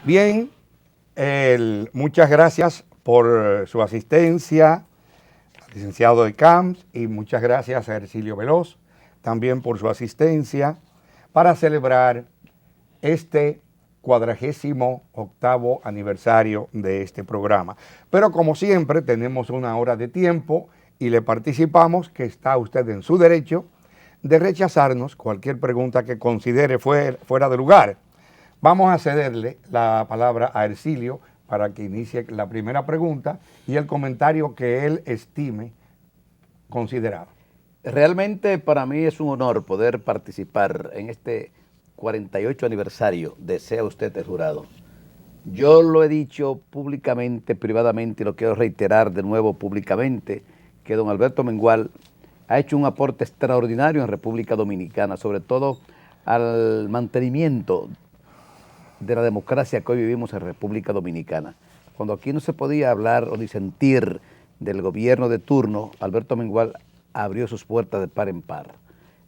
Bien, muchas gracias por su asistencia, licenciado de Camps, y muchas gracias a Hercilio Veloz también por su asistencia para celebrar este 48º aniversario de este programa. Pero como siempre tenemos una hora de tiempo y le participamos que está usted en su derecho de rechazarnos cualquier pregunta que considere fuera de lugar. Vamos a cederle la palabra a Hercilio para que inicie la primera pregunta y el comentario que él estime considerado. Realmente para mí es un honor poder participar en este 48 aniversario de Sea Usted el Jurado. Yo lo he dicho públicamente, privadamente, y lo quiero reiterar de nuevo públicamente, que don Alberto Mengual ha hecho un aporte extraordinario en República Dominicana, sobre todo al mantenimiento de la democracia que hoy vivimos en República Dominicana. Cuando aquí no se podía hablar o disentir del gobierno de turno, Alberto Mengual abrió sus puertas de par en par.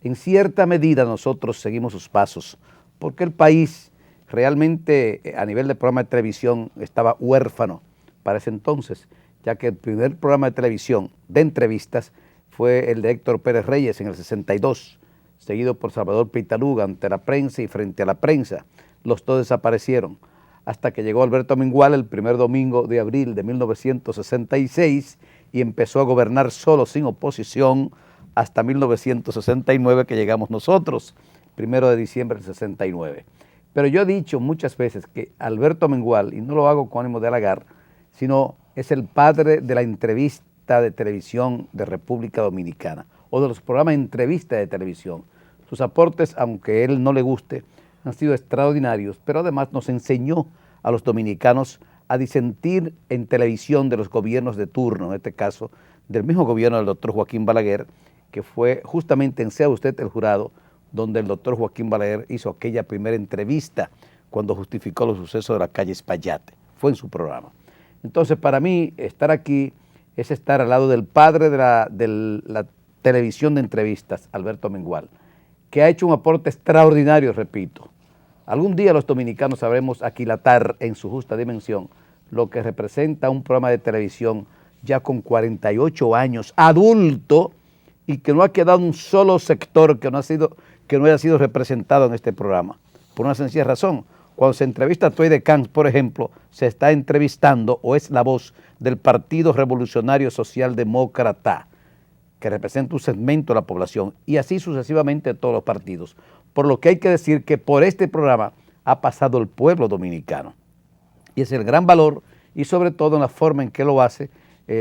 En cierta medida nosotros seguimos sus pasos, porque el país realmente a nivel de programa de televisión estaba huérfano para ese entonces, ya que el primer programa de televisión de entrevistas fue el de Héctor Pérez Reyes en el 62, seguido por Salvador Pitaluga ante la prensa y frente a la prensa. Los dos desaparecieron, hasta que llegó Alberto Mengual el primer domingo de abril de 1966 y empezó a gobernar solo, sin oposición, hasta 1969 que llegamos nosotros, 1 de diciembre del 69. Pero yo he dicho muchas veces que Alberto Mengual, y no lo hago con ánimo de halagar, sino es el padre de la entrevista de televisión de República Dominicana, o de los programas de entrevista de televisión. Sus aportes, aunque a él no le guste, han sido extraordinarios, pero además nos enseñó a los dominicanos a disentir en televisión de los gobiernos de turno, en este caso del mismo gobierno del doctor Joaquín Balaguer, que fue justamente en Sea Usted el Jurado, donde el doctor Joaquín Balaguer hizo aquella primera entrevista cuando justificó los sucesos de la calle Espaillate. Fue en su programa. Entonces, para mí, estar aquí es estar al lado del padre de la televisión de entrevistas, Alberto Mengual, que ha hecho un aporte extraordinario, repito. Algún día los dominicanos sabremos aquilatar en su justa dimensión lo que representa un programa de televisión ya con 48 años, adulto, y que no ha quedado un solo sector que no haya sido representado en este programa. Por una sencilla razón, cuando se entrevista a Toy de Camps, por ejemplo, se está entrevistando o es la voz del Partido Revolucionario Socialdemócrata, que representa un segmento de la población, y así sucesivamente todos los partidos. Por lo que hay que decir que por este programa ha pasado el pueblo dominicano. Y es el gran valor, y sobre todo en la forma en que lo hace,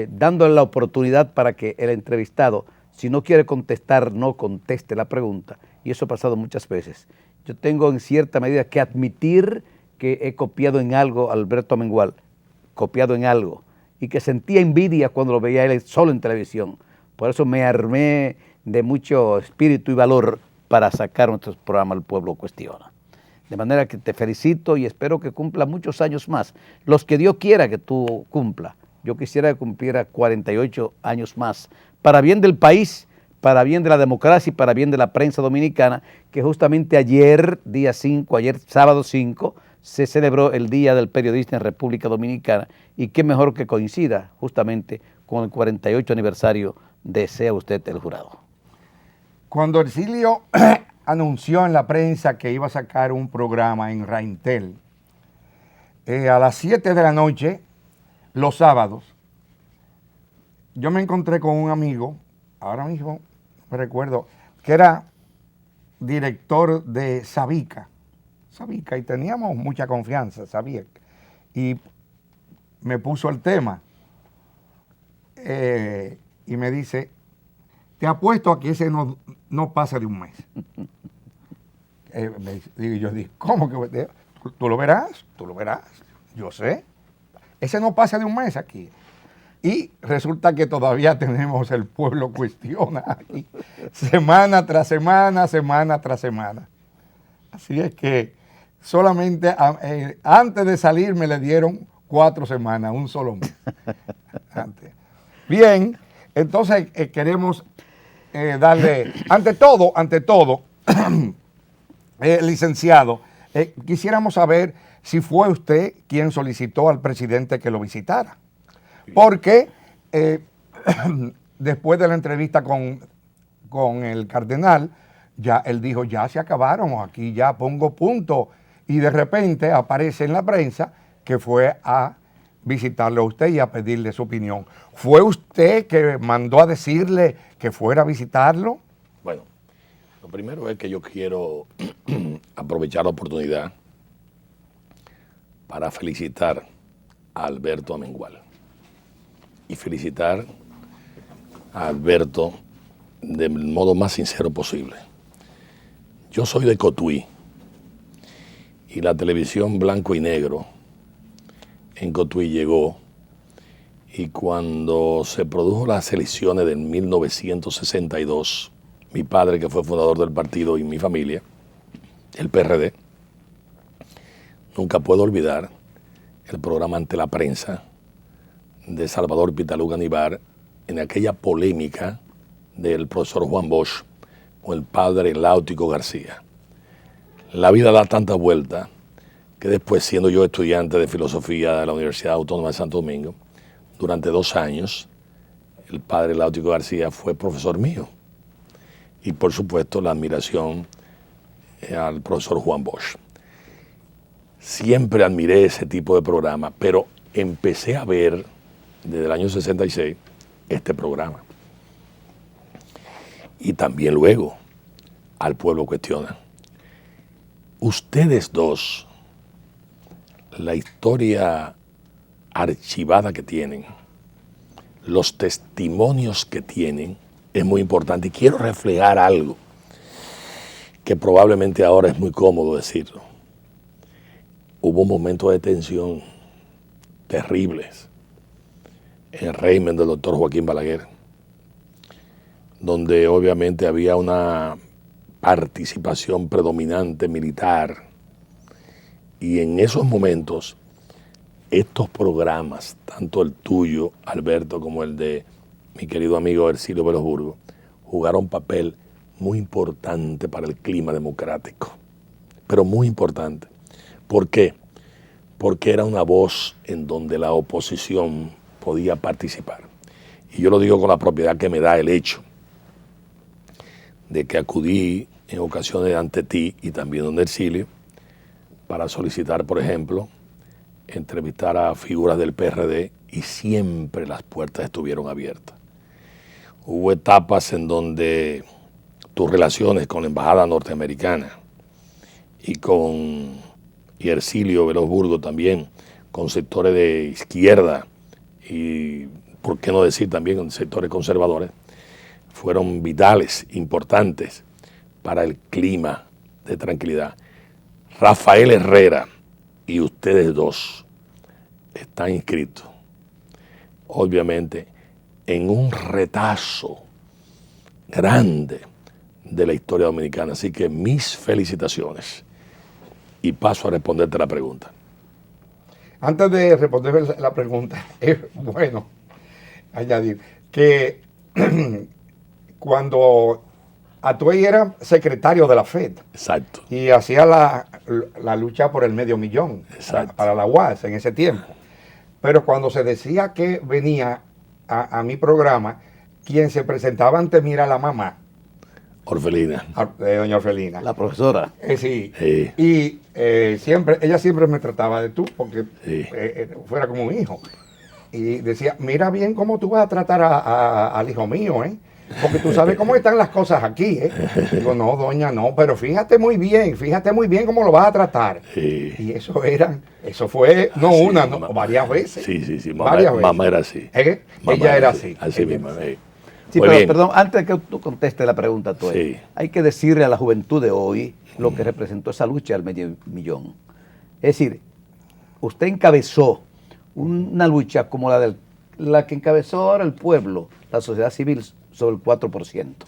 dándole la oportunidad para que el entrevistado, si no quiere contestar, no conteste la pregunta, y eso ha pasado muchas veces. Yo tengo en cierta medida que admitir que he copiado en algo a Alberto Mengual, copiado en algo, y que sentía envidia cuando lo veía él solo en televisión. Por eso me armé de mucho espíritu y valor para sacar nuestros programas al pueblo cuestiona. De manera que te felicito y espero que cumpla muchos años más, los que Dios quiera que tú cumpla. Yo quisiera que cumpliera 48 años más, para bien del país, para bien de la democracia y para bien de la prensa dominicana, que justamente ayer, día 5, ayer sábado 5, se celebró el Día del Periodista en República Dominicana, y qué mejor que coincida justamente con el 48 aniversario de Sea Usted el Jurado. Cuando Hercilio anunció en la prensa que iba a sacar un programa en Raintel, a las 7 de la noche, los sábados, yo me encontré con un amigo, ahora mismo me recuerdo, que era director de Sabica, y teníamos mucha confianza, sabía, y me puso el tema, y me dice, te apuesto a que ese no pasa de un mes. Yo dije, ¿cómo que? Tú lo verás, yo sé. Ese no pasa de un mes aquí. Y resulta que todavía tenemos el pueblo cuestiona aquí, semana tras semana, semana tras semana. Así es que solamente antes de salir me le dieron 4 semanas, un solo mes. Antes. Bien, entonces queremos darle, ante todo, licenciado, quisiéramos saber si fue usted quien solicitó al presidente que lo visitara. Porque después de la entrevista con el cardenal, ya él dijo, ya se acabaron, aquí ya pongo punto. Y de repente aparece en la prensa que fue a visitarlo a usted y a pedirle su opinión. ¿Fue usted que mandó a decirle que fuera a visitarlo? Bueno, lo primero es que yo quiero aprovechar la oportunidad para felicitar a Alberto Amengual y felicitar a Alberto del modo más sincero posible. Yo soy de Cotuí y la televisión blanco y negro en Cotuí llegó, y cuando se produjo las elecciones de 1962, mi padre, que fue fundador del partido, y mi familia, el PRD, nunca puedo olvidar el programa Ante la Prensa de Salvador Pitaluga Nivar en aquella polémica del profesor Juan Bosch con el padre Láutico García. La vida da tanta vuelta que después, siendo yo estudiante de filosofía de la Universidad Autónoma de Santo Domingo, durante 2 años, el padre Láutico García fue profesor mío. Y por supuesto la admiración al profesor Juan Bosch. Siempre admiré ese tipo de programa, pero empecé a ver desde el año 66 este programa. Y también luego Al Pueblo Cuestiona. Ustedes dos, la historia archivada que tienen, los testimonios que tienen, es muy importante. Y quiero reflejar algo que probablemente ahora es muy cómodo decirlo. Hubo momentos de tensión terribles en el régimen del doctor Joaquín Balaguer, donde obviamente había una participación predominante militar. Y en esos momentos, estos programas, tanto el tuyo, Alberto, como el de mi querido amigo Ercilio Veloz Burgos, jugaron papel muy importante para el clima democrático, pero muy importante. ¿Por qué? Porque era una voz en donde la oposición podía participar. Y yo lo digo con la propiedad que me da el hecho de que acudí en ocasiones ante ti y también donde Ercilio para solicitar, por ejemplo, entrevistar a figuras del PRD, y siempre las puertas estuvieron abiertas. Hubo etapas en donde tus relaciones con la embajada norteamericana y Ercilio Veloz Burgos también, con sectores de izquierda y, por qué no decir, también con sectores conservadores, fueron vitales, importantes para el clima de tranquilidad. Rafael Herrera y ustedes dos están inscritos, obviamente, en un retazo grande de la historia dominicana. Así que mis felicitaciones. Y paso a responderte la pregunta. Antes de responder la pregunta, es bueno añadir que cuando Atuey era secretario de la FED. Exacto. Y hacía la lucha por el $500,000 para la UAS en ese tiempo. Pero cuando se decía que venía a mi programa, quien se presentaba ante mí era la mamá. Orfelina. De doña Orfelina. La profesora. Sí. Sí. Y ella siempre me trataba de tú, porque Sí. fuera como un hijo. Y decía, mira bien cómo tú vas a tratar al hijo mío, ¿eh? Porque tú sabes cómo están las cosas aquí, ¿eh? Digo, no, doña, no, pero fíjate muy bien cómo lo vas a tratar. Sí. Y eso fue, no Sí, una, no, varias veces. Sí. Varias Mamá veces. era así. Mamá Ella era así. Así Ella mismo. era así. Sí, Muy pero bien. perdón, antes de que tú contestes la pregunta, tú, Sí. hay que decirle a la juventud de hoy lo que representó esa lucha del $500,000. Es decir, usted encabezó una lucha como la que encabezó ahora el pueblo, la sociedad civil, sobre el 4%.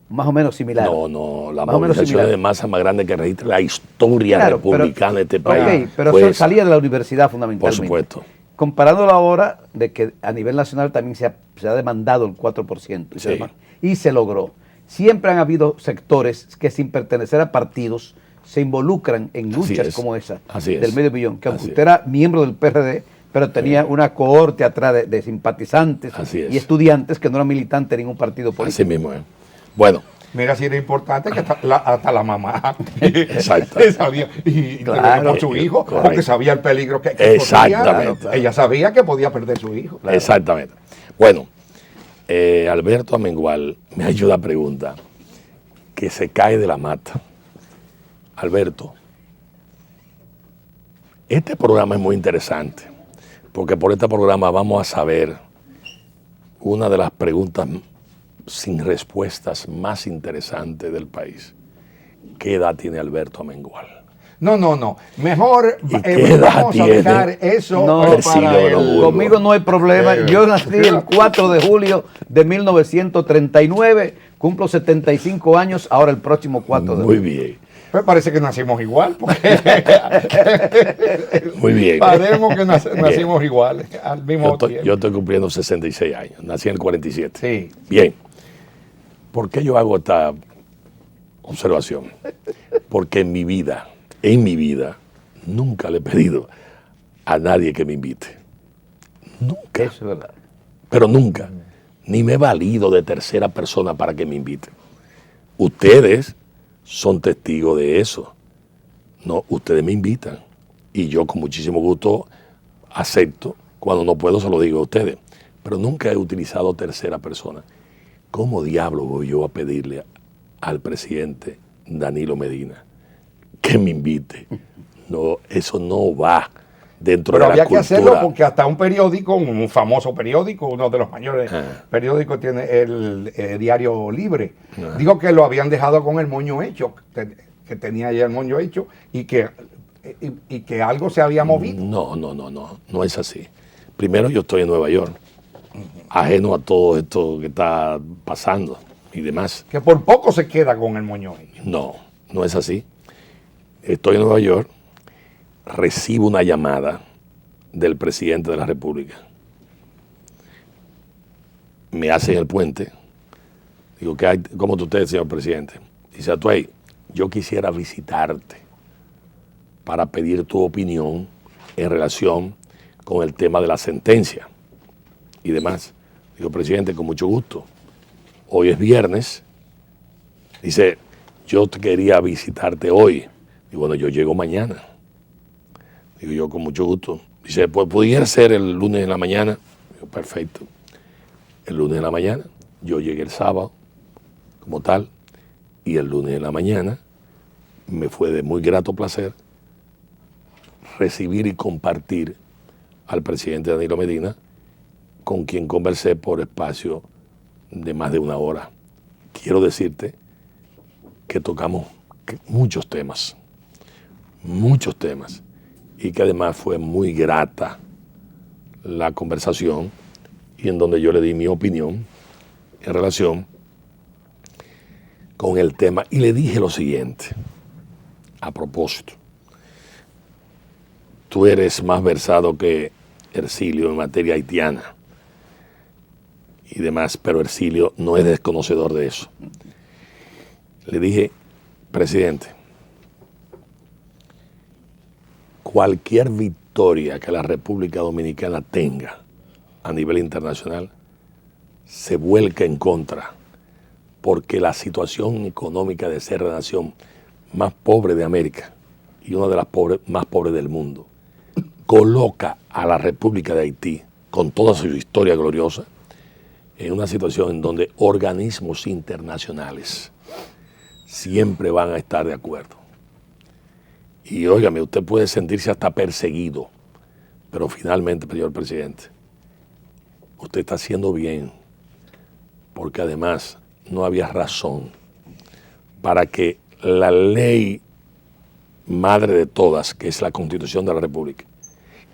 Más o menos similar. No, la Más o menos movilización similar. de masa más grande que registra la historia Claro, republicana de este país. Ok, pero fue eso esa. salía de la universidad Por fundamentalmente. supuesto. Comparándolo ahora de que a nivel nacional también se ha demandado el 4%. Sí. Y se logró. Siempre han habido sectores que sin pertenecer a partidos se involucran en luchas es. como esa Así es. del medio millón, que aunque Así usted era miembro del PRD, pero tenía una cohorte atrás de simpatizantes Así es. y estudiantes que no eran militantes de ningún partido político. Así mismo es. Bueno, Mira, si era importante que hasta la mamá Exacto. sabía y Claro. por su hijo, Correcto. porque sabía el peligro que Exactamente. podía. Ella sabía que podía perder su hijo. exactamente. Bueno, Alberto Amengual me ha hecho una pregunta que se cae de la mata. Alberto, este programa es muy interesante, porque por este programa vamos a saber una de las preguntas sin respuestas más interesantes del país. ¿Qué edad tiene Alberto Amengual? No. Mejor ¿Y qué edad vamos a tiene? dejar eso No, Ercilio para de los el... Burgos. Conmigo no hay problema. Yo nací el 4 de julio de 1939, cumplo 75 años, ahora el próximo 4 de Muy julio. bien, Pues parece que nacimos igual, porque muy bien. paremos que nacimos iguales al mismo tiempo. Yo estoy cumpliendo 66 años, nací en el 47. Sí. Bien, ¿por qué yo hago esta observación? Porque en mi vida, nunca le he pedido a nadie que me invite. Nunca, Eso es verdad. pero nunca. Ni me he valido de tercera persona para que me inviten. Ustedes son testigos de eso. No, ustedes me invitan. Y yo con muchísimo gusto acepto. Cuando no puedo se lo digo a ustedes. Pero nunca he utilizado tercera persona. ¿Cómo diablo voy yo a pedirle al presidente Danilo Medina que me invite? No, eso no va dentro Pero de la había que cultura. hacerlo porque hasta un periódico, un famoso periódico, uno de los mayores Ah. periódicos, tiene el Diario Libre. Dijo que lo habían dejado con el moño hecho, que tenía ya el moño hecho y que algo se había movido. No es así. Primero, yo estoy en Nueva York, ajeno a todo esto que está pasando y demás. Que por poco se queda con el moño hecho. No es así. Estoy en Nueva York, recibo una llamada del presidente de la República. Me hacen el puente. Digo, ¿cómo tú estás, señor presidente? Dice, Atuey, yo quisiera visitarte para pedir tu opinión en relación con el tema de la sentencia y demás. Digo, presidente, con mucho gusto. Hoy es viernes. Dice, yo te quería visitarte hoy. Digo, bueno, yo llego mañana. Digo, yo con mucho gusto. Dice, pues pudiera ser el lunes en la mañana. Digo, perfecto. El lunes en la mañana, yo llegué el sábado, como tal, y el lunes en la mañana me fue de muy grato placer recibir y compartir al presidente Danilo Medina, con quien conversé por espacio de más de una hora. Quiero decirte que tocamos muchos temas, y que además fue muy grata la conversación y en donde yo le di mi opinión en relación con el tema y le dije lo siguiente, a propósito. Tú eres más versado que Ercilio en materia haitiana y demás, pero Ercilio no es desconocedor de eso. Le dije, presidente, cualquier victoria que la República Dominicana tenga a nivel internacional se vuelca en contra, porque la situación económica de ser la nación más pobre de América y una de las más pobres del mundo coloca a la República de Haití, con toda su historia gloriosa, en una situación en donde organismos internacionales siempre van a estar de acuerdo. Y óigame, usted puede sentirse hasta perseguido, pero finalmente, señor presidente, usted está haciendo bien, porque además no había razón para que la ley madre de todas, que es la Constitución de la República,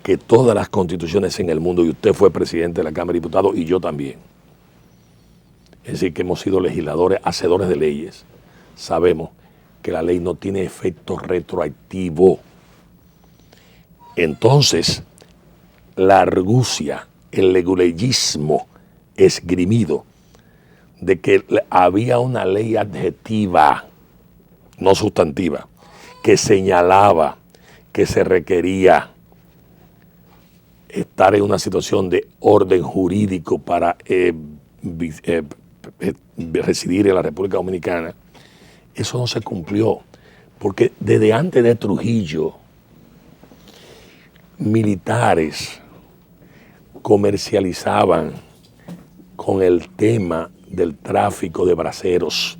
que todas las constituciones en el mundo, y usted fue presidente de la Cámara de Diputados y yo también, es decir, que hemos sido legisladores, hacedores de leyes, sabemos que la ley no tiene efecto retroactivo. Entonces, la argucia, el leguleyismo esgrimido de que había una ley adjetiva, no sustantiva, que señalaba que se requería estar en una situación de orden jurídico para residir en la República Dominicana, eso no se cumplió, porque desde antes de Trujillo, militares comercializaban con el tema del tráfico de braseros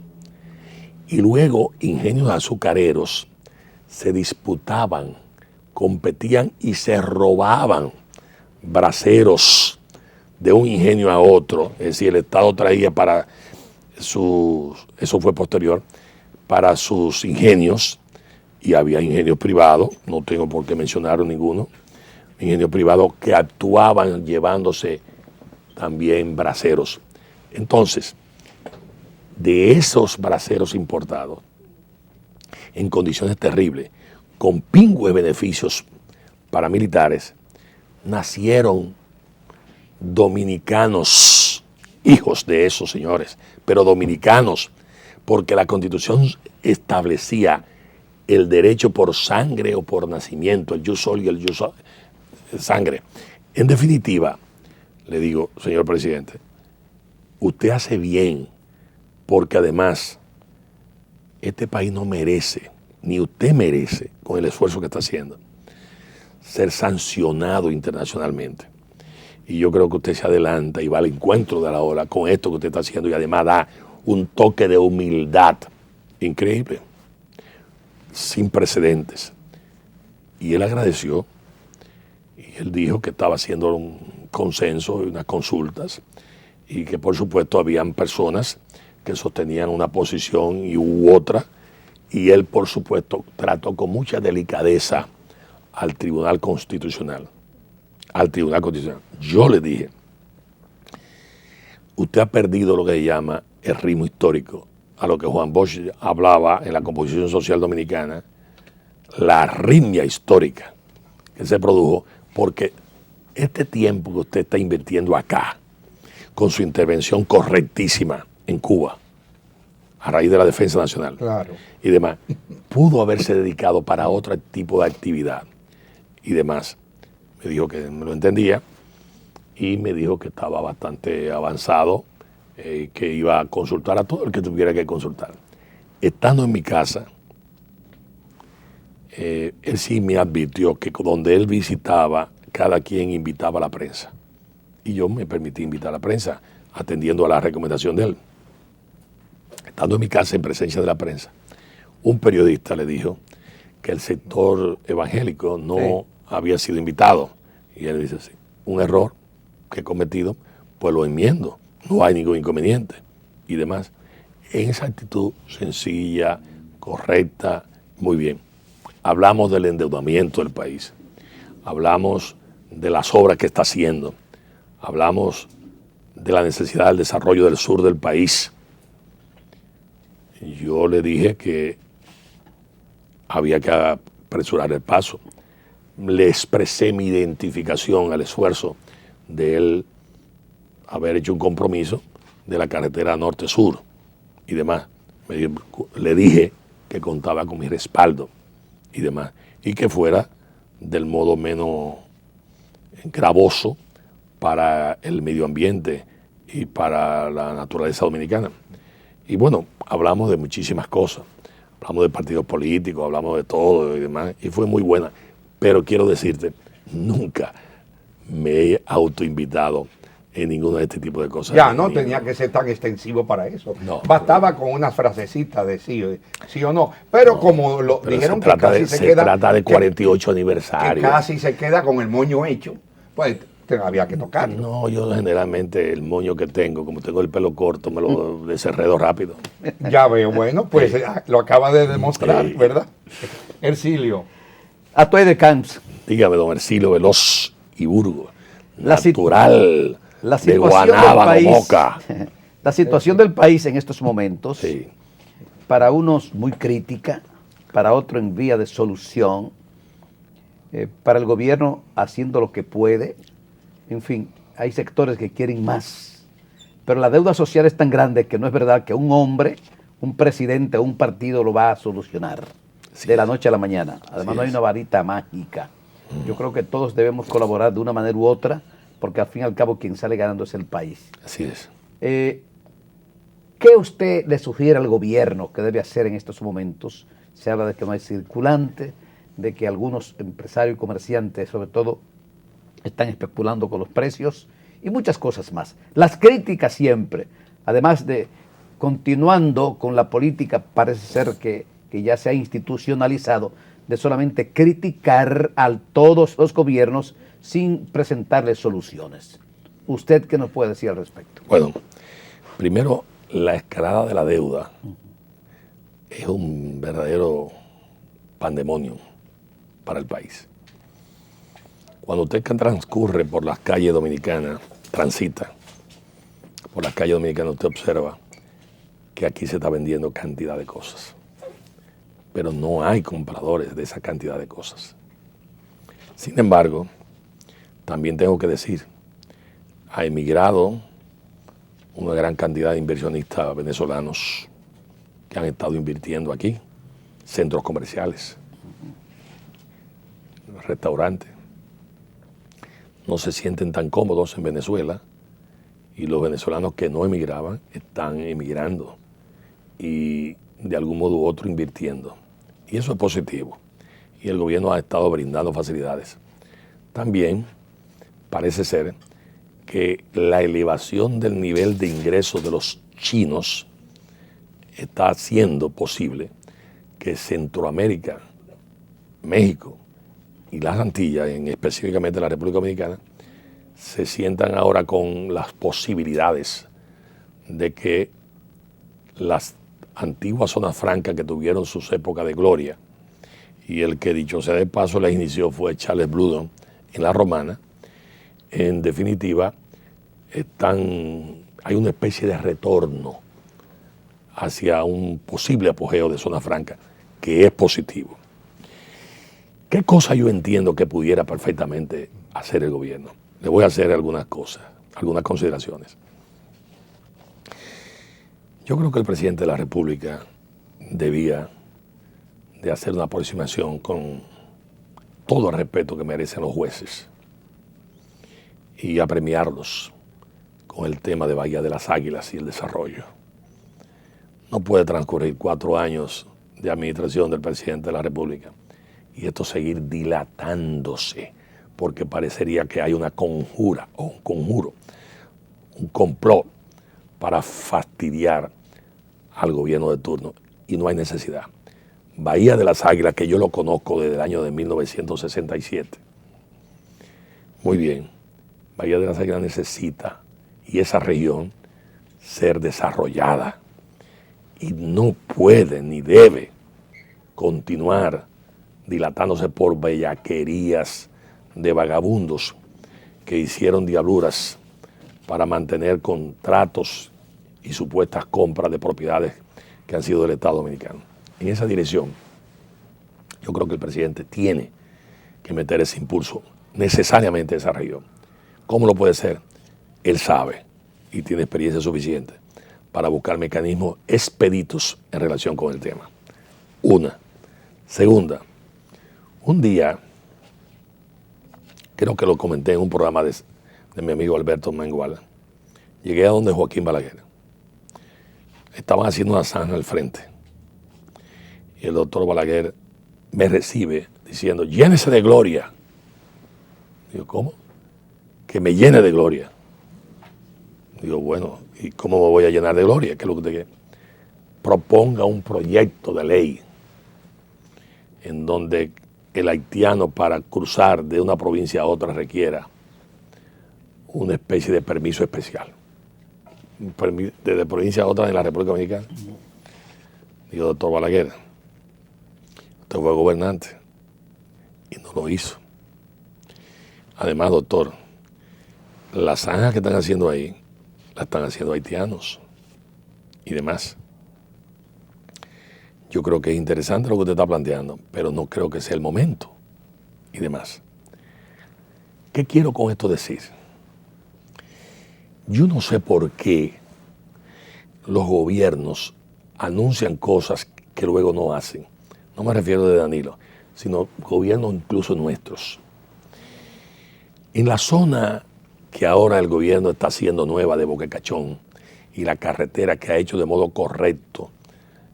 y luego ingenios azucareros se disputaban, competían y se robaban braseros de un ingenio a otro. Es decir, el Estado traía para eso fue posterior, para sus ingenios, y había ingenios privados, no tengo por qué mencionar ninguno, ingenios privados que actuaban llevándose también braseros. Entonces, de esos braseros importados, en condiciones terribles, con pingües beneficios para militares, nacieron dominicanos, hijos de esos señores, pero dominicanos, porque la Constitución establecía el derecho por sangre o por nacimiento, el jus soli y el jus sangre. En definitiva, le digo, señor presidente, usted hace bien, porque además este país no merece, ni usted merece, con el esfuerzo que está haciendo, ser sancionado internacionalmente. Y yo creo que usted se adelanta y va al encuentro de la ola con esto que usted está haciendo, y además da un toque de humildad increíble, sin precedentes. Y él agradeció, y él dijo que estaba haciendo un consenso y unas consultas, y que por supuesto habían personas que sostenían una posición y u otra, y él por supuesto trató con mucha delicadeza al Tribunal Constitucional. Yo le dije, usted ha perdido lo que se llama el ritmo histórico, a lo que Juan Bosch hablaba en la composición social dominicana, la arritmia histórica que se produjo, porque este tiempo que usted está invirtiendo acá, con su intervención correctísima en Cuba, a raíz de la defensa nacional, Claro. y demás, pudo haberse dedicado para otro tipo de actividad y demás. Me dijo que me lo entendía y me dijo que estaba bastante avanzado, que iba a consultar a todo el que tuviera que consultar. Estando en mi casa, él sí me advirtió que donde él visitaba, cada quien invitaba a la prensa. Y yo me permití invitar a la prensa, atendiendo a la recomendación de él. Estando en mi casa en presencia de la prensa, un periodista le dijo que el sector evangélico no había sido invitado. Y él dice, sí, un error que he cometido, pues lo enmiendo, no hay ningún inconveniente y demás. En esa actitud sencilla, correcta, muy bien. Hablamos del endeudamiento del país, hablamos de las obras que está haciendo, hablamos de la necesidad del desarrollo del sur del país. Yo le dije que había que apresurar el paso. Le expresé mi identificación al esfuerzo de él haber hecho un compromiso de la carretera norte-sur y demás. Le dije que contaba con mi respaldo y demás, y que fuera del modo menos gravoso para el medio ambiente y para la naturaleza dominicana. Y bueno, hablamos de muchísimas cosas, hablamos de partidos políticos, hablamos de todo y demás, y fue muy buena. Pero quiero decirte, nunca me he autoinvitado en ninguno de este tipo de cosas. Ya, no tenía que ser tan extensivo para eso. No. Bastaba con unas frasecitas de sí o no. Pero no, como lo pero dijeron se que casi se queda... trata de 48 que aniversario. casi se queda con el moño hecho, pues había que tocarlo. No, yo generalmente el moño que tengo, como tengo el pelo corto, me lo desenredo rápido. Ya veo, bueno, pues lo acaba de demostrar, Sí. ¿verdad? Ercilio. Atuay de Camps. Dígame, don Ercilio Veloz y Burgo, La natural La de situación del Guanábano, país, Moca. la situación del país en estos momentos, Sí. para unos muy crítica, para otros en vía de solución, para el gobierno haciendo lo que puede. En fin, hay sectores que quieren más. Pero la deuda social es tan grande que no es verdad que un hombre, un presidente o un partido lo va a solucionar. de la noche a la mañana. Además, no hay es. una varita mágica. Yo creo que todos debemos colaborar de una manera u otra, porque al fin y al cabo quien sale ganando es el país. Así es. ¿Qué usted le sugiere al gobierno que debe hacer en estos momentos? Se habla de que no hay circulante, de que algunos empresarios y comerciantes, sobre todo, están especulando con los precios y muchas cosas más. Las críticas siempre, además de continuando con la política, parece ser que ya se ha institucionalizado, de solamente criticar a todos los gobiernos sin presentarles soluciones. ¿Usted qué nos puede decir al respecto? Bueno, primero, la escalada de la deuda es un verdadero pandemonium para el país. Cuando usted transcurre por las calles dominicanas, transita por las calles dominicanas, usted observa que aquí se está vendiendo cantidad de cosas, pero no hay compradores de esa cantidad de cosas. Sin embargo, también tengo que decir, ha emigrado una gran cantidad de inversionistas venezolanos que han estado invirtiendo aquí, centros comerciales, restaurantes. No se sienten tan cómodos en Venezuela y los venezolanos que no emigraban están emigrando y de algún modo u otro invirtiendo. Y eso es positivo. Y el gobierno ha estado brindando facilidades. También parece ser que la elevación del nivel de ingresos de los chinos está haciendo posible que Centroamérica, México y las Antillas, específicamente la República Dominicana, se sientan ahora con las posibilidades de que las antiguas zonas francas que tuvieron sus épocas de gloria, y el que dicho sea de paso las inició fue Charles Bludon en la Romana, en definitiva hay una especie de retorno hacia un posible apogeo de zona franca que es positivo. ¿Qué cosa yo entiendo que pudiera perfectamente hacer el gobierno? Le voy a hacer algunas cosas, algunas consideraciones. Yo creo que el presidente de la República debía de hacer una aproximación con todo el respeto que merecen los jueces y apremiarlos con el tema de Bahía de las Águilas y el desarrollo. No puede transcurrir 4 años de administración del presidente de la República y esto seguir dilatándose, porque parecería que hay una conjura o un conjuro, un complot para fastidiar al gobierno de turno, y no hay necesidad. Bahía de las Águilas, que yo lo conozco desde el año de 1967. Muy bien, Bahía de las Águilas necesita, y esa región, ser desarrollada, y no puede ni debe continuar dilatándose por bellaquerías de vagabundos que hicieron diabluras para mantener contratos y supuestas compras de propiedades que han sido del Estado Dominicano. En esa dirección, yo creo que el presidente tiene que meter ese impulso necesariamente a esa región. ¿Cómo lo puede ser? Él sabe y tiene experiencia suficiente para buscar mecanismos expeditos en relación con el tema. Una. Segunda, un día, creo que lo comenté en un programa de mi amigo Alberto Mengual, llegué a donde Joaquín Balaguer. Estaban haciendo una zanja al frente. Y el doctor Balaguer me recibe diciendo, llénese de gloria. Digo, ¿cómo? Que me llene de gloria. Digo, bueno, ¿y cómo me voy a llenar de gloria? ¿Qué es lo que usted quiere? Proponga un proyecto de ley en donde el haitiano para cruzar de una provincia a otra requiera una especie de permiso especial. De provincia a otra en la República Dominicana. Digo, doctor Balaguer, usted fue gobernante y no lo hizo. Además, doctor, las zanjas que están haciendo ahí, las están haciendo haitianos y demás. Yo creo que es interesante lo que usted está planteando, pero no creo que sea el momento y demás. ¿Qué quiero con esto decir? Yo no sé por qué los gobiernos anuncian cosas que luego no hacen. no me refiero de Danilo, sino gobiernos incluso nuestros. En la zona que ahora el gobierno está haciendo nueva de Boca Cachón y la carretera que ha hecho de modo correcto,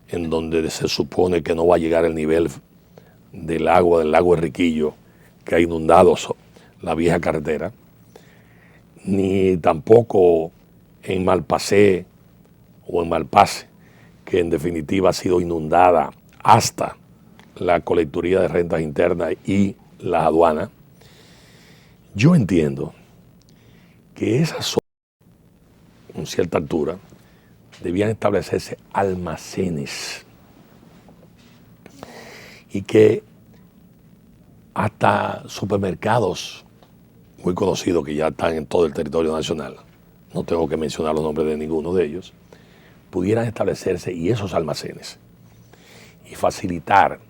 en donde se supone que no va a llegar el nivel del lago Enriquillo, que ha inundado la vieja carretera, ni tampoco en Malpasé o en Malpase, que en definitiva ha sido inundada hasta la colecturía de rentas internas y las aduanas. Yo entiendo que esas zonas, con cierta altura, debían establecerse almacenes y que hasta supermercados muy conocidos que ya están en todo el territorio nacional, no tengo que mencionar los nombres de ninguno de ellos, pudieran establecerse y esos almacenes y facilitar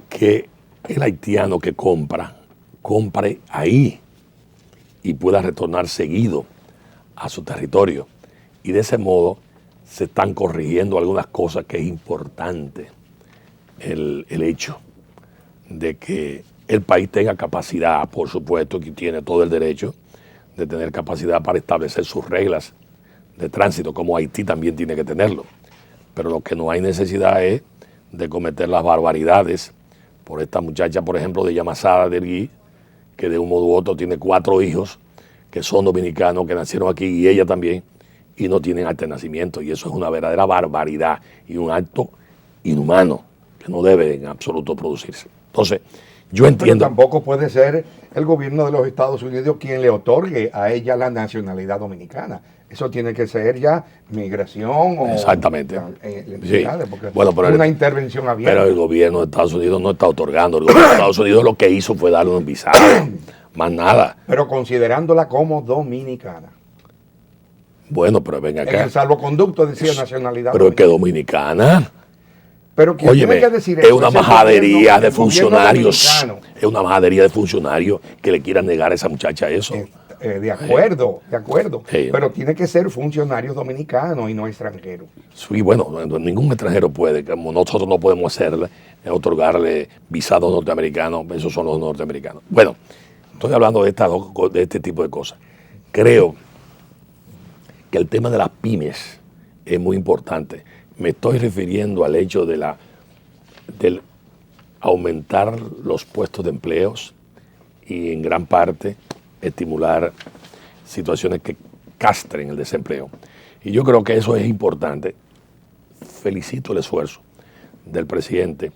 que el haitiano que compre ahí y pueda retornar seguido a su territorio. Y de ese modo se están corrigiendo algunas cosas que es importante el hecho de que el país tenga capacidad, por supuesto que tiene todo el derecho de tener capacidad para establecer sus reglas de tránsito, como Haití también tiene que tenerlo. Pero lo que no hay necesidad es de cometer las barbaridades por esta muchacha, por ejemplo, de Yamasada del Gui, que de un modo u otro tiene 4 hijos que son dominicanos, que nacieron aquí, y ella también, y no tienen acta de nacimiento. Y eso es una verdadera barbaridad y un acto inhumano que no debe en absoluto producirse. Entonces, yo entiendo. Pero tampoco puede ser el gobierno de los Estados Unidos quien le otorgue a ella la nacionalidad dominicana. Eso tiene que ser ya migración o... Exactamente. Sí. Porque bueno, pero una intervención abierta. Pero el gobierno de Estados Unidos no está otorgando. El gobierno de Estados Unidos lo que hizo fue darle un visado. Más nada. Pero considerándola como dominicana. Bueno, pero ven acá. En el salvoconducto decía nacionalidad pero dominicana. Es que dominicana. Pero quien tiene que decir es una majadería de funcionarios. Es una majadería de funcionarios que le quieran negar a esa muchacha eso. De acuerdo. Pero tiene que ser funcionarios dominicanos y no extranjeros. Sí, bueno, ningún extranjero puede, como nosotros no podemos hacerle, otorgarle visados norteamericanos, esos son los norteamericanos. Bueno, estoy hablando de este tipo de cosas. Creo que el tema de las pymes es muy importante. Me estoy refiriendo al hecho del aumentar los puestos de empleos y en gran parte estimular situaciones que castren el desempleo. Y yo creo que eso es importante. Felicito el esfuerzo del presidente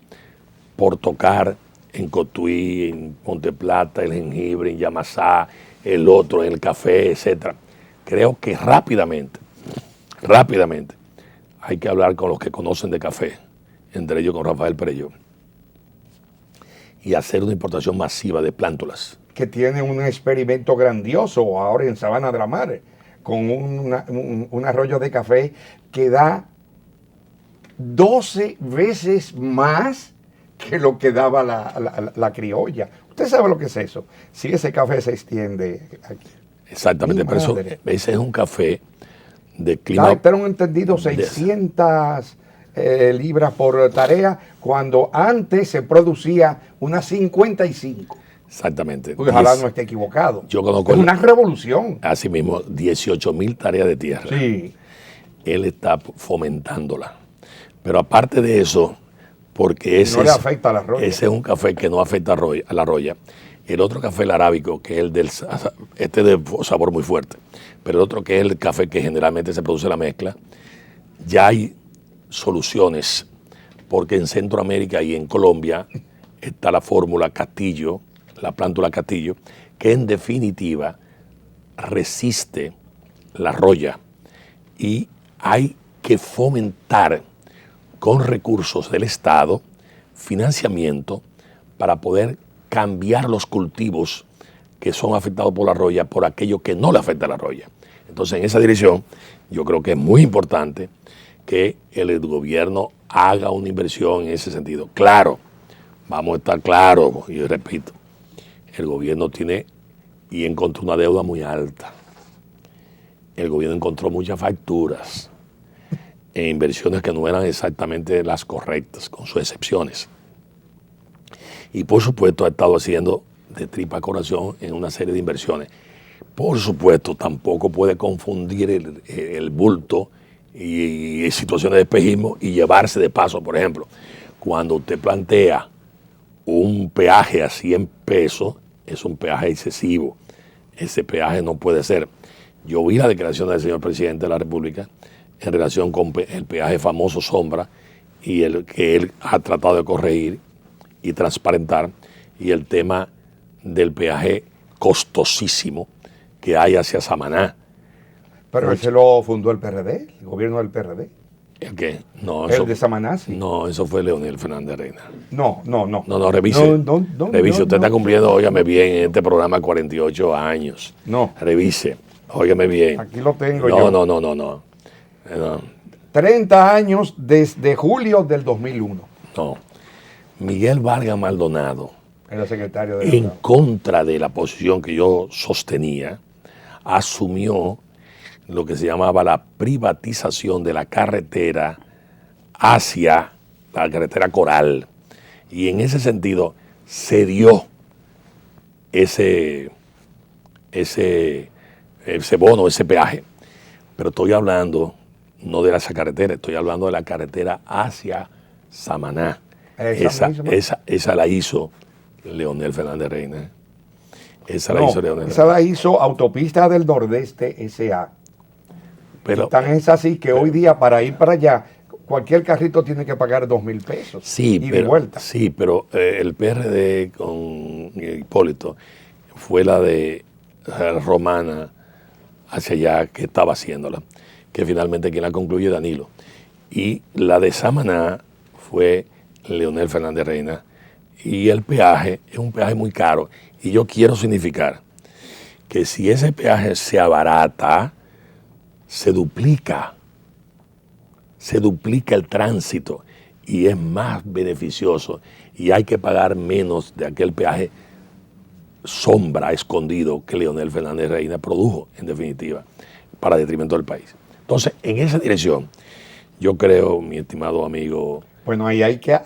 por tocar en Cotuí, en Monte Plata, el jengibre, en Yamasá, el otro, en el café, etc. Creo que rápidamente, hay que hablar con los que conocen de café, entre ellos con Rafael Perelló, y hacer una importación masiva de plántulas. Que tiene un experimento grandioso ahora en Sabana de la Mar, con un arroyo de café que da 12 veces más que lo que daba la criolla. ¿Usted sabe lo que es eso? Si ese café se extiende aquí. Exactamente, pero ese es un café de clima. Tengo entendido 600 libras por tarea, cuando antes se producía unas 55. Exactamente. Ojalá no esté equivocado. Yo conozco es una revolución. Así mismo, 18,000 tareas de tierra. Sí. Él está fomentándola. Pero aparte de eso, porque ese, no le afecta a la roya. Ese es un café que no afecta a la roya. El otro café, el arábico, que es el de sabor muy fuerte, pero el otro que es el café que generalmente se produce la mezcla, ya hay soluciones, porque en Centroamérica y en Colombia está la fórmula Castillo, la plántula Castillo, que en definitiva resiste la roya, y hay que fomentar con recursos del Estado financiamiento para poder cambiar los cultivos que son afectados por la roya por aquello que no le afecta a la roya. Entonces, en esa dirección, yo creo que es muy importante que el gobierno haga una inversión en ese sentido. Claro, vamos a estar claros, y repito, el gobierno tiene y encontró una deuda muy alta. El gobierno encontró muchas facturas. en inversiones que no eran exactamente las correctas, con sus excepciones. Y por supuesto ha estado haciendo de tripa corazón en una serie de inversiones. Por supuesto tampoco puede confundir el bulto y situaciones de espejismo y llevarse de paso. Por ejemplo, cuando usted plantea un peaje a 100 pesos, es un peaje excesivo. Ese peaje no puede ser. Yo vi la declaración del señor presidente de la República en relación con el peaje famoso Sombra y el que él ha tratado de corregir y transparentar, y el tema del peaje costosísimo que hay hacia Samaná. Pero ese lo fundó el PRD, el gobierno del PRD. ¿El qué? No, El de Samaná, sí. No, eso fue Leonel Fernández Reina. No, revise. No, revise, usted está cumpliendo, óigame bien, en este programa 48 años. No. Revise, óigame bien. Aquí lo tengo yo. No. 30 años desde julio del 2001. No. Miguel Vargas Maldonado, Era secretario de en contra de la posición que yo sostenía, asumió lo que se llamaba la privatización de la carretera hacia la carretera Coral. Y en ese sentido se dio ese bono, ese peaje. Pero estoy hablando no de esa carretera, estoy hablando de la carretera hacia Samaná. Esa la hizo Leonel Fernández Reina. Esa la hizo Autopista del Nordeste S.A. Pero tan es así que hoy día para ir para allá, cualquier carrito tiene que pagar 2.000 pesos. Sí, de vuelta. Sí, pero el PRD con Hipólito fue la de Romana hacia allá que estaba haciéndola, que finalmente quien la concluye Danilo. Y la de Samaná fue Leonel Fernández Reina. Y el peaje es un peaje muy caro. Y yo quiero significar que si ese peaje se abarata, se duplica el tránsito y es más beneficioso y hay que pagar menos de aquel peaje Sombra escondido que Leonel Fernández Reina produjo, en definitiva, para detrimento del país. Entonces, en esa dirección, yo creo, mi estimado amigo... Bueno, ahí hay que,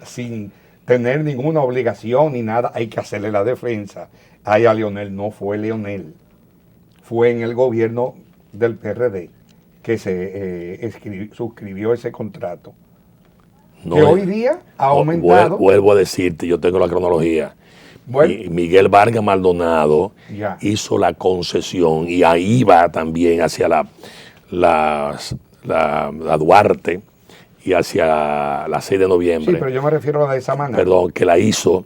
sin tener ninguna obligación ni nada, hay que hacerle la defensa. Ahí a Leonel no fue Leonel, fue en el gobierno del PRD que se suscribió ese contrato. No, que hoy día ha aumentado. Vuelvo a decirte, yo tengo la cronología. Bueno, Miguel Vargas Maldonado hizo la concesión y ahí va también hacia la Duarte y hacia la 6 de noviembre. Sí, pero yo me refiero a la de Samaná. Perdón, que la hizo,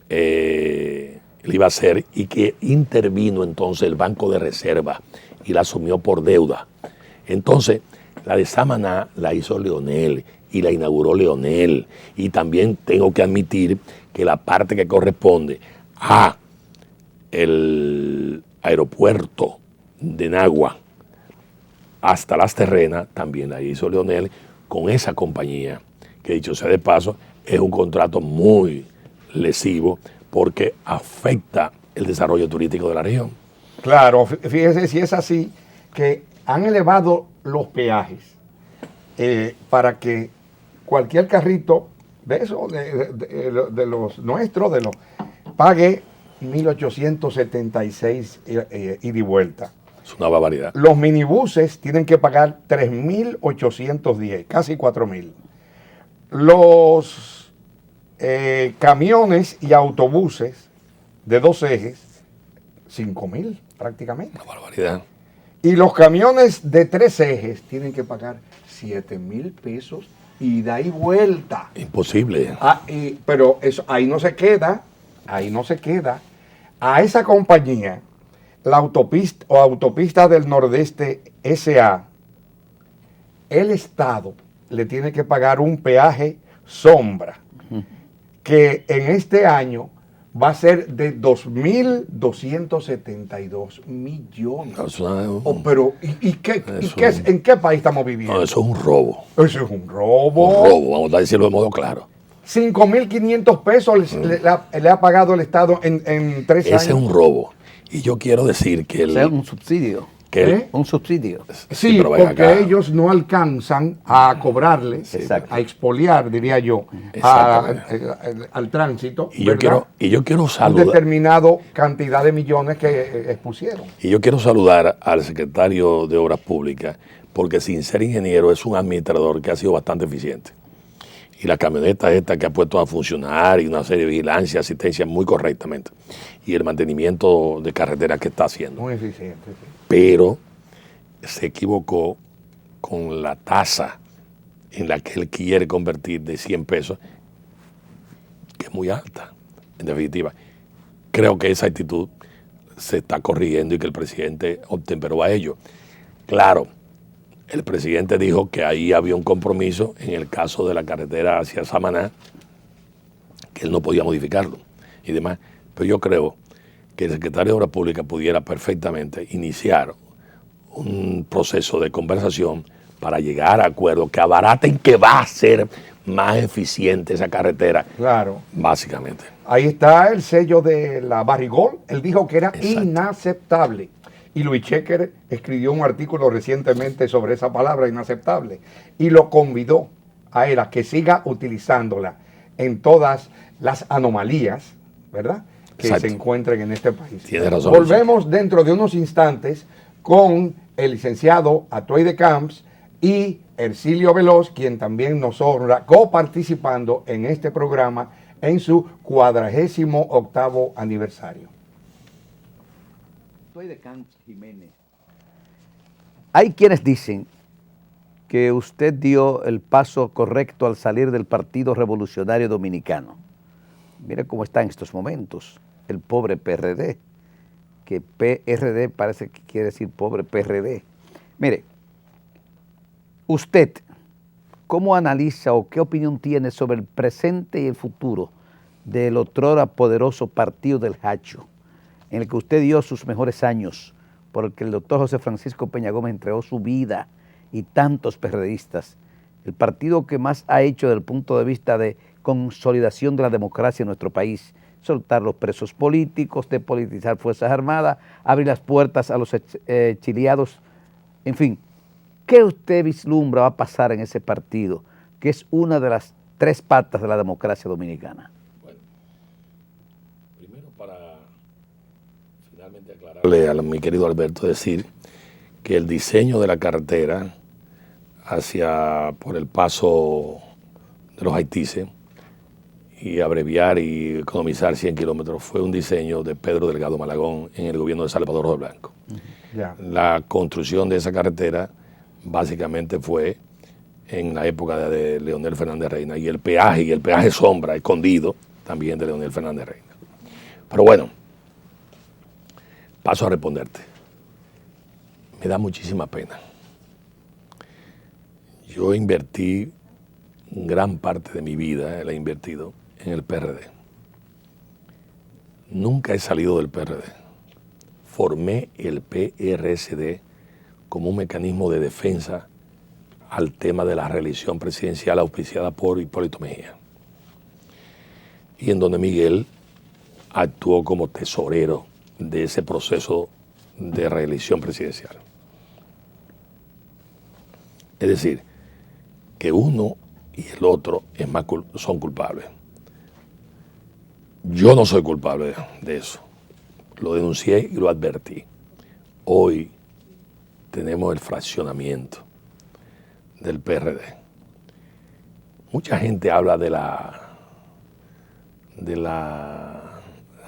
le iba a hacer y que intervino entonces el Banco de Reserva y la asumió por deuda. Entonces, la de Samaná la hizo Leonel y la inauguró Leonel. Y también tengo que admitir que la parte que corresponde a el aeropuerto de Nagua hasta Las Terrenas también la hizo Leonel con esa compañía, que dicho sea de paso, es un contrato muy lesivo porque afecta el desarrollo turístico de la región. Claro, fíjese si es así, que han elevado los peajes para que cualquier carrito de eso, de los nuestros, pague 1.876 ida y vuelta. Es una barbaridad. Los minibuses tienen que pagar 3.810, casi 4.000. Los camiones y autobuses de 2 ejes, 5.000 prácticamente. Una barbaridad. Y los camiones de 3 ejes tienen que pagar 7.000 pesos ida y vuelta. Imposible. Pero eso, ahí no se queda. A esa compañía, la autopista del Nordeste S.A., el Estado le tiene que pagar un peaje Sombra, que en este año va a ser de 2.272 millones. Pero, ¿en qué país estamos viviendo? No, eso es un robo. Eso es un robo. Un robo, vamos a decirlo de modo claro. 5.500 pesos le ha pagado el Estado en 3 años. Ese es un robo. Y yo quiero decir que... Es un subsidio. Que él- ¿Eh? Un subsidio. Sí, pero ven porque acá. ellos no alcanzan a cobrarle, Exacto. a expoliar, diría yo, al tránsito, Y yo ¿verdad? quiero Un saludar. determinado cantidad de millones que expusieron. Y yo quiero saludar al secretario de Obras Públicas, porque sin ser ingeniero es un administrador que ha sido bastante eficiente. Y la camioneta esta que ha puesto a funcionar y una serie de vigilancia, asistencia muy correctamente. Y el mantenimiento de carreteras que está haciendo. Muy eficiente. Sí. Pero se equivocó con la tasa en la que él quiere convertir de 100 pesos, que es muy alta, en definitiva. Creo que esa actitud se está corrigiendo y que el presidente obtemperó a ello. Claro, el presidente dijo que ahí había un compromiso en el caso de la carretera hacia Samaná, que él no podía modificarlo y demás. Pero yo creo que el secretario de Obras Públicas pudiera perfectamente iniciar un proceso de conversación para llegar a acuerdos que abaraten, que va a ser más eficiente esa carretera, Claro. básicamente. Ahí está el sello de la Barrigol. Él dijo que era Exacto. inaceptable. Y Luis Checker escribió un artículo recientemente sobre esa palabra, inaceptable. Y lo convidó a él a que siga utilizándola en todas las anomalías, ¿verdad?, que Exacto. se encuentren en este país. Tiene razón. Volvemos dentro de unos instantes con el licenciado Atoide Camps y Ercilio Veloz, quien también nos honra coparticipando en este programa en su 48º aniversario. Soy de Camps Jiménez. Hay quienes dicen que usted dio el paso correcto al salir del Partido Revolucionario Dominicano. Mire cómo está en estos momentos el pobre PRD, que PRD parece que quiere decir pobre PRD. Mire, usted, ¿cómo analiza o qué opinión tiene sobre el presente y el futuro del otrora poderoso Partido del Hacho, en el que usted dio sus mejores años, por el que el doctor José Francisco Peña Gómez entregó su vida y tantos PRDistas, el partido que más ha hecho desde el punto de vista de consolidación de la democracia en nuestro país, soltar los presos políticos, depolitizar Fuerzas Armadas, abrir las puertas a los exiliados, en fin, ¿qué usted vislumbra va a pasar en ese partido, que es una de las tres patas de la democracia dominicana? Primero, para finalmente aclararle a mi querido Alberto, decir que el diseño de la carretera por el paso de los haitises y abreviar y economizar 100 kilómetros fue un diseño de Pedro Delgado Malagón en el gobierno de Salvador Rojo Blanco. Ya. La construcción de esa carretera básicamente fue en la época de Leonel Fernández Reina, y el peaje sombra escondido también de Leonel Fernández Reina. Pero bueno, paso a responderte. Me da muchísima pena. Yo invertí gran parte de mi vida, la he invertido en el PRD. Nunca he salido del PRD. Formé el PRSD como un mecanismo de defensa al tema de la reelección presidencial auspiciada por Hipólito Mejía, y en donde Miguel actuó como tesorero de ese proceso de reelección presidencial. Es decir, que uno y el otro son culpables. Yo no soy culpable de eso. Lo denuncié y lo advertí. Hoy tenemos el fraccionamiento del PRD. Mucha gente habla de la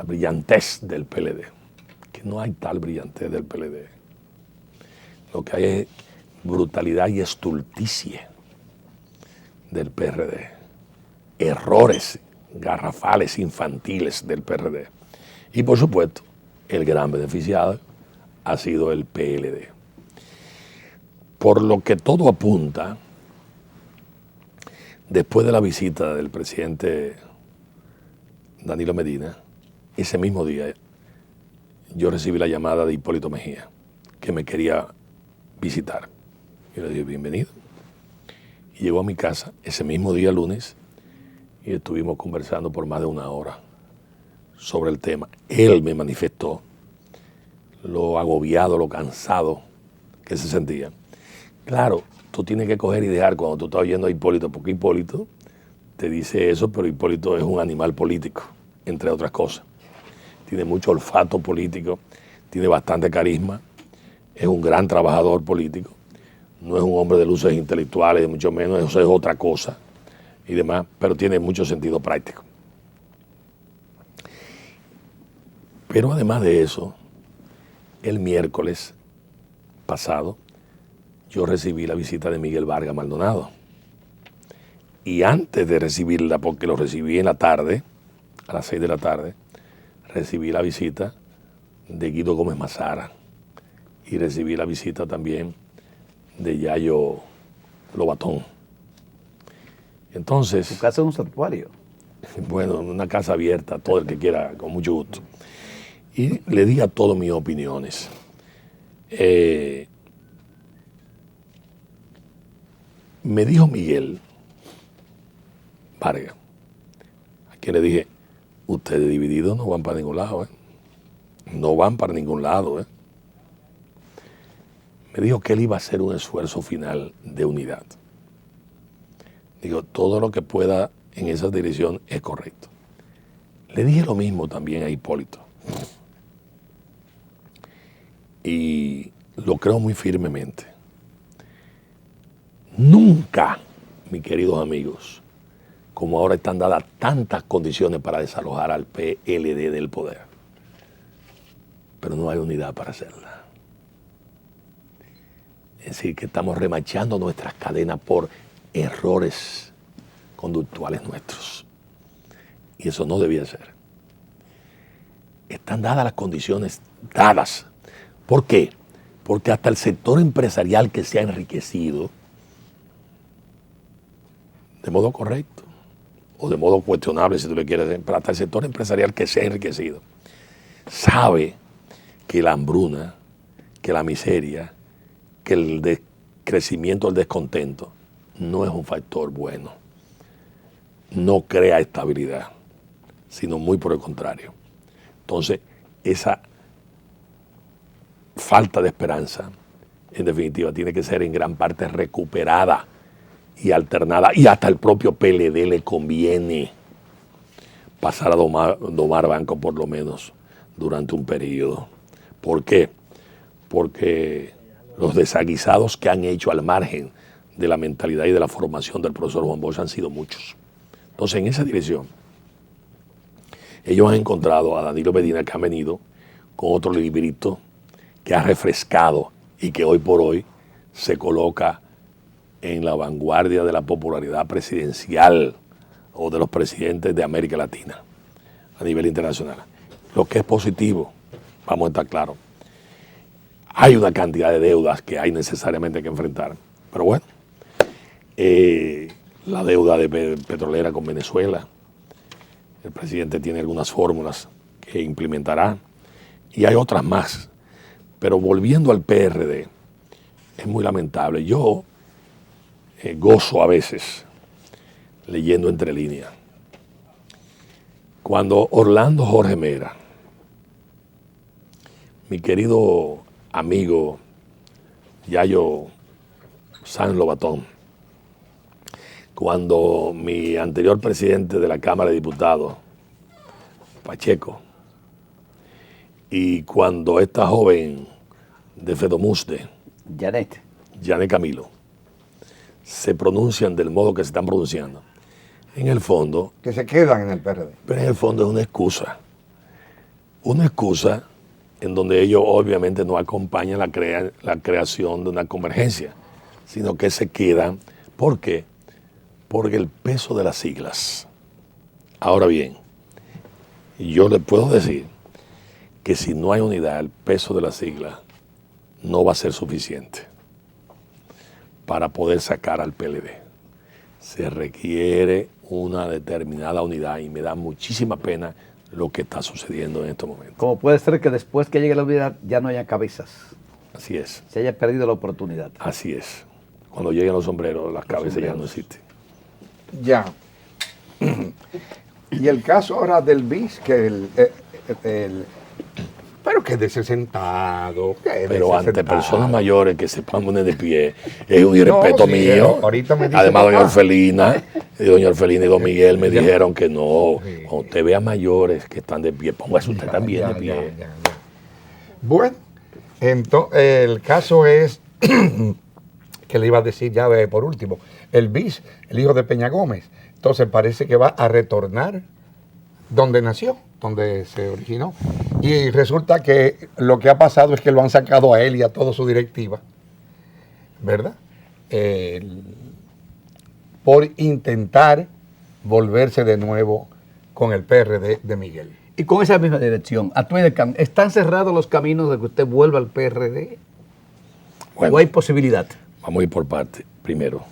brillantez del PLD, que no hay tal brillantez del PLD. Lo que hay es brutalidad y estulticia del PRD, errores garrafales infantiles del PRD, y por supuesto el gran beneficiado ha sido el PLD. Por lo que todo apunta, después de la visita del presidente Danilo Medina, ese mismo día yo recibí la llamada de Hipólito Mejía, que me quería visitar. Yo le dije, bienvenido. Y llegó a mi casa ese mismo día, lunes, y estuvimos conversando por más de una hora sobre el tema. Él me manifestó lo agobiado, lo cansado que se sentía. Claro, tú tienes que coger y dejar cuando tú estás oyendo a Hipólito, porque Hipólito te dice eso, pero Hipólito es un animal político, entre otras cosas. Tiene mucho olfato político, tiene bastante carisma, es un gran trabajador político, no es un hombre de luces intelectuales, mucho menos, eso es otra cosa y demás, pero tiene mucho sentido práctico. Pero además de eso, el miércoles pasado, yo recibí la visita de Miguel Vargas Maldonado. Y antes de recibirla, porque lo recibí en la tarde, a las 6 de la tarde, recibí la visita de Guido Gómez Mazara y recibí la visita también de Yayo Lobatón. Entonces, ¿Tu casa es un santuario? bueno, una casa abierta, todo el que quiera, con mucho gusto. Y le di a todas mis opiniones. Me dijo Miguel Vargas, a quien le dije, ustedes divididos no van para ningún lado, no van para ningún lado. Me dijo que él iba a hacer un esfuerzo final de unidad. Digo, todo lo que pueda en esa dirección es correcto. Le dije lo mismo también a Hipólito. Y lo creo muy firmemente. Nunca, mis queridos amigos, como ahora están dadas tantas condiciones para desalojar al PLD del poder, pero no hay unidad para hacerla. Es decir, que estamos remachando nuestras cadenas por errores conductuales nuestros. Y eso no debía ser. Están dadas las condiciones, dadas. ¿Por qué? Porque hasta el sector empresarial que se ha enriquecido, de modo correcto, o de modo cuestionable, si tú le quieres decir, pero hasta el sector empresarial que se ha enriquecido, sabe que la hambruna, que la miseria, que el decrecimiento, el descontento, no es un factor bueno. No crea estabilidad, sino muy por el contrario. Entonces, esa falta de esperanza, en definitiva, tiene que ser en gran parte recuperada y alternada, y hasta el propio PLD le conviene pasar a domar banco por lo menos durante un periodo. ¿Por qué? Porque los desaguisados que han hecho al margen de la mentalidad y de la formación del profesor Juan Bosch han sido muchos. Entonces, en esa dirección, ellos han encontrado a Danilo Medina, que ha venido con otro librito que ha refrescado y que hoy por hoy se coloca en la vanguardia de la popularidad presidencial o de los presidentes de América Latina a nivel internacional. Lo que es positivo, vamos a estar claros, hay una cantidad de deudas que hay necesariamente que enfrentar, pero bueno, la deuda petrolera con Venezuela, el presidente tiene algunas fórmulas que implementará y hay otras más, pero volviendo al PRD, es muy lamentable. Yo gozo a veces leyendo entre líneas. Cuando Orlando Jorge Mera, mi querido amigo Yayo San Lobatón, cuando mi anterior presidente de la Cámara de Diputados, Pacheco, y cuando esta joven de Fedomuste, Janet Camilo, se pronuncian del modo que se están pronunciando, en el fondo, Que se quedan en el PRD. pero en el fondo es una excusa en donde ellos obviamente no acompañan la creación de una convergencia, sino que se quedan. ¿Por qué? Porque el peso de las siglas. Ahora bien, yo les puedo decir que si no hay unidad, el peso de las siglas no va a ser suficiente para poder sacar al PLD. Se requiere una determinada unidad y me da muchísima pena lo que está sucediendo en estos momentos. ¿Cómo puede ser que después que llegue la unidad ya no haya cabezas? Así es. Se haya perdido la oportunidad. Así es. Cuando lleguen los sombreros, las cabezas ya no existen. Ya. Y el caso ahora del BIS, que pero Pero quédese sentado. Pero ante personas mayores que se puedan poner de pie, es un irrespeto sí, mío. ahorita me dice Además, papá. doña Orfelina y don Miguel me Ya. dijeron que no. Sí. Cuando usted vea mayores que están de pie, póngase usted también de pie. Ya. Bueno, entonces el caso es que le iba a decir ya por último, el bis, el hijo de Peña Gómez, entonces parece que va a retornar donde nació, donde se originó. Y resulta que lo que ha pasado es que lo han sacado a él y a toda su directiva, ¿verdad? Por intentar volverse de nuevo con el PRD de Miguel. Y con esa misma dirección, ¿están cerrados los caminos de que usted vuelva al PRD? Bueno, ¿O hay posibilidad? vamos a ir por parte. Primero,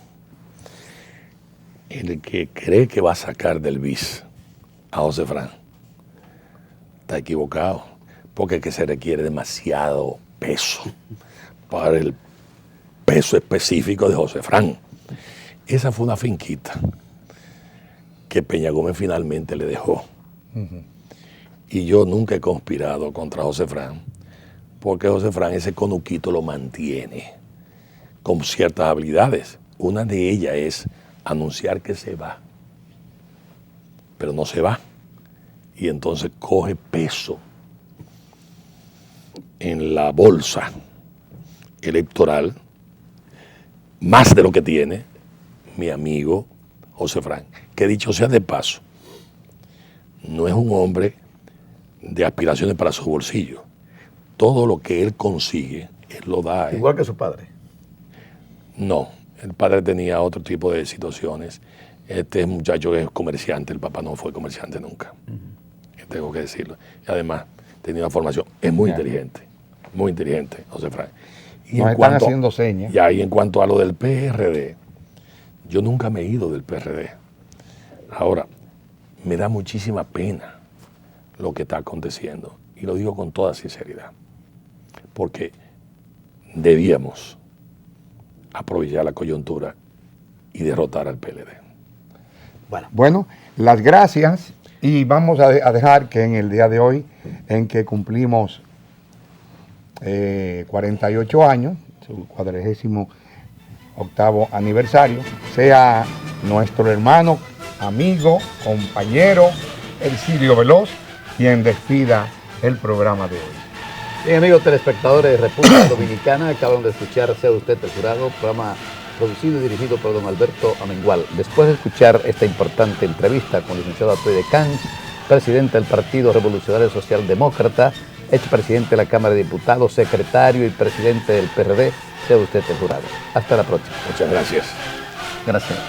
el que cree que va a sacar del bis a José Fran está equivocado, porque es que se requiere demasiado peso para el peso específico de José Fran. Esa fue una finquita que Peña Gómez finalmente le dejó. Y yo nunca he conspirado contra José Fran, porque José Fran ese conuquito lo mantiene con ciertas habilidades. Una de ellas es anunciar que se va, pero no se va. Y entonces coge peso en la bolsa electoral, más de lo que tiene mi amigo José Fran, que dicho sea de paso, no es un hombre de aspiraciones para su bolsillo. Todo lo que él consigue, él lo da. Igual que su padre. No, el padre tenía otro tipo de situaciones. Este muchacho es comerciante, el papá no fue comerciante nunca. Tengo que decirlo. Y además, tenía una formación, es muy inteligente, José Fran. Y Nos están haciendo señas. Y ahí en cuanto a lo del PRD, yo nunca me he ido del PRD. Ahora, me da muchísima pena lo que está aconteciendo. Y lo digo con toda sinceridad. Porque debíamos aprovechar la coyuntura y derrotar al PLD. Bueno, las gracias y vamos a dejar que en el día de hoy, en que cumplimos 48 años, su 48º aniversario, sea nuestro hermano, amigo, compañero, Ercilio Veloz, quien despida el programa de hoy. Bien, amigos telespectadores de República Dominicana, acaban de escuchar Sea Usted el Jurado, programa producido y dirigido por don Alberto Amengual. Después de escuchar esta importante entrevista con el licenciado Atoy de Camps, presidente del Partido Revolucionario Socialdemócrata, expresidente de la Cámara de Diputados, secretario y presidente del PRD, Sea Usted el Jurado. Hasta la próxima. Muchas gracias. Gracias.